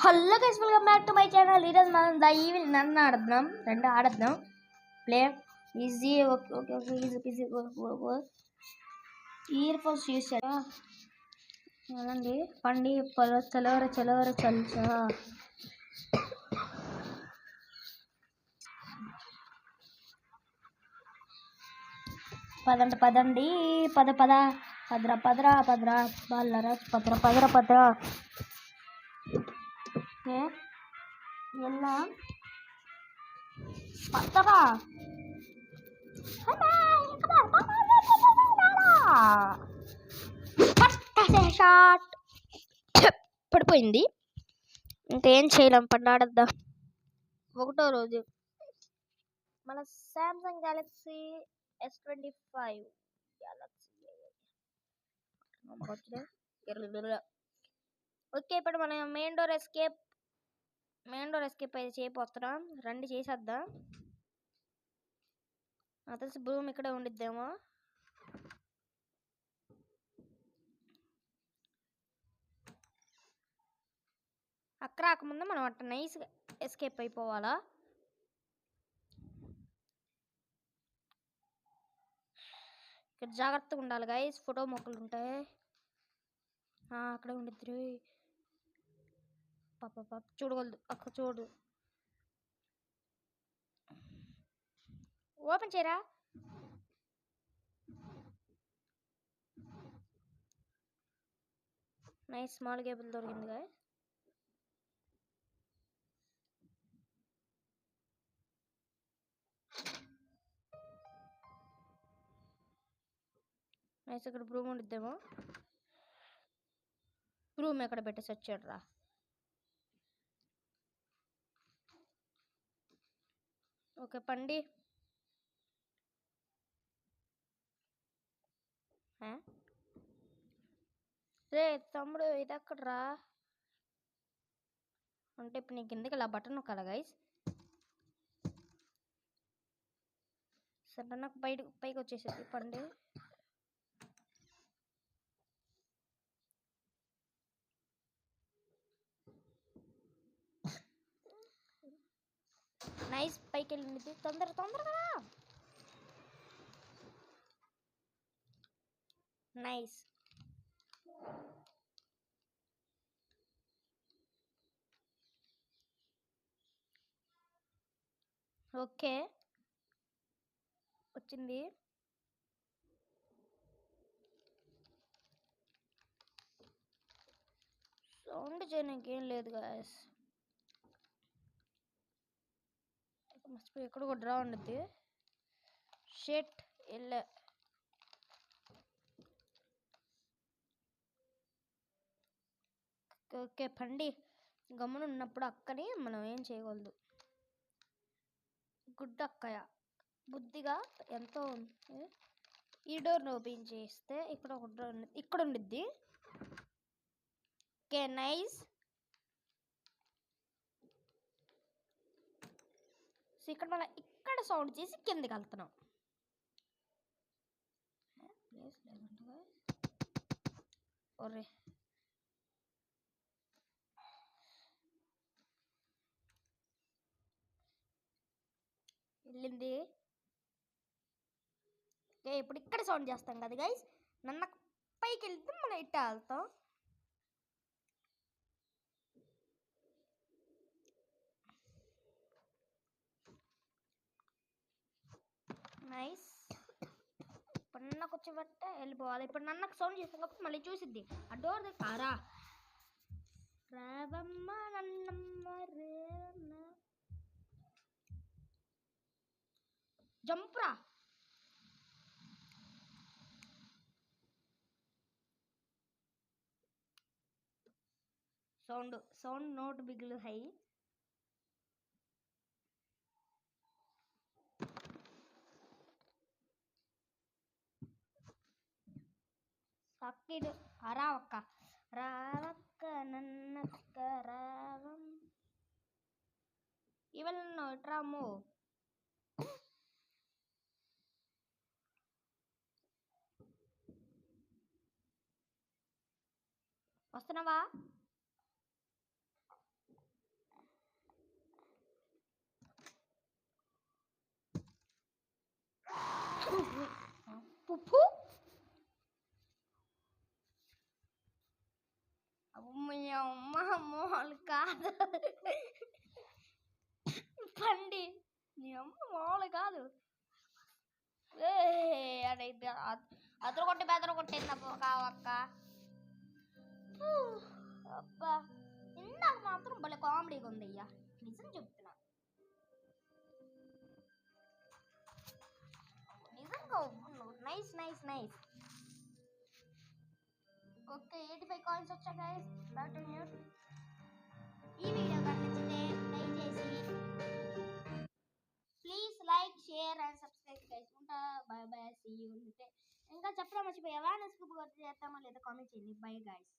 Hello guys, welcome back to my channel. ఈరోజు మనం the evil nun ఆడుతున్నాం. Play easy. Okay okay okay easy earphones చూసారా? అదండి పండి చలోర చల్చా. పదండి పదరా బాలరా పదరా ఎలా పదరా షాట్ పడిపోయింది. ఇంకేం చేయలేం, పన్నాడద్దాం. ఒకటో రోజు మన సామ్సంగ్ గెలాక్సీ S25 ఓకే. ఇప్పుడు మనం మెయిన్ డోర్ ఎస్కేప్ అయితే చేయబోతున్నాం. రండి చేసేద్దాం. నాకు తెలిసి బ్రూమ్ ఇక్కడే ఉండిద్దేమో. అక్కడ రాకముందు మనం అట్ట నైస్గా ఎస్కేప్ అయిపోవాలా. ఇక్కడ జాగ్రత్తగా ఉండాలి గైస్, ఫోటో మొక్కలు ఉంటాయి. అక్కడే ఉండిద్ది. పాప చూడగలదు అక్క, చూడు. ఓపెన్ చేయరా. నైస్ స్మాల్ కేబుల్ దొరికింది గాయస్. నైస్. ఇక్కడ బ్రూమ్ ఉండిద్దేమో. బ్రూమ్ ఎక్కడ పెట్టేసి వచ్చాడు రా. ఓకే పండి. రే తమ్ముడు, ఇది ఎక్కడరా అంటే ఇప్పుడు నీకు కిందకి ఇలా బటన్ నొక్కాలా గైస్? సరే నాకు పైకి వచ్చేసేది పండి. నైస్, పైకి వెళ్ళింది. తొందరగా నైస్. ఓకే వచ్చింది. సౌండ్ చేయడానికి ఏం లేదు గాయస్. ఎక్కడ కూడా డ్రా ఉండద్ది. షెట్ వెళ్ళా. ఓకే పండి. గమ్మున ఉన్నప్పుడు అక్కని మనం ఏం చేయకూడదు. గుడ్ అక్కయ్య, బుద్ధిగా ఎంతో ఉంది. ఈ డోర్ని ఓపెన్ చేస్తే ఇక్కడ ఒక డోర్ ఇక్కడ ఉండిద్ది. Okay nice. సో ఇక్కడ మనం ఇక్కడ సౌండ్ చేసి కిందకి వెళ్తున్నాం. ప్లేస్ లేదంటగా. ఒరే వెళ్ళింది. ఓకే ఇప్పుడు ఇక్కడ సౌండ్ చేస్తాం కదా గైస్. నన్ను పైకి వెళ్తే మనం ఇట్ట వెళ్తాం. నైస్. ఇప్పుడు నన్నకు వచ్చి బట్టే వెళ్ళిపోవాలి. ఇప్పుడు నన్నకు సౌండ్ చేస్తాం కాబట్టి మళ్ళీ చూసిద్ది. ఆ డోర్ దగ్గర రావమ్మ నన్నమ్మ రేవమ్మ. జంప్రా. సౌండ్ నోట్ బిగులు హై. సక్కిడు రావక్క నన్నక్క రావం. ఇవన్న ఇట్రాము. వస్తున్నావా? మీ అమ్మ మామూలు కాదు పండి నీ అమ్మ మామూలు కాదు. అదైతే అదరు కొట్టి బెదరు కొట్టింది కావక్క. అబ్బా ఇందాక మాత్రం భలే కామెడీగా ఉంది అయ్యా, నిజం చెప్తున్నా. నిజంగా nice nice nice. Okay 85 coins వచ్చాయి గైస్. ఈ వీడియో కనిపిస్తే దయచేసి please like share and subscribe guys. ఉంటా, బై బై, సీ యూ. ఇంకా చెప్పడం మర్చిపోయావా, నెక్స్ట్ చేస్తామో లేదా కామెంట్ చేయండి. Bye guys.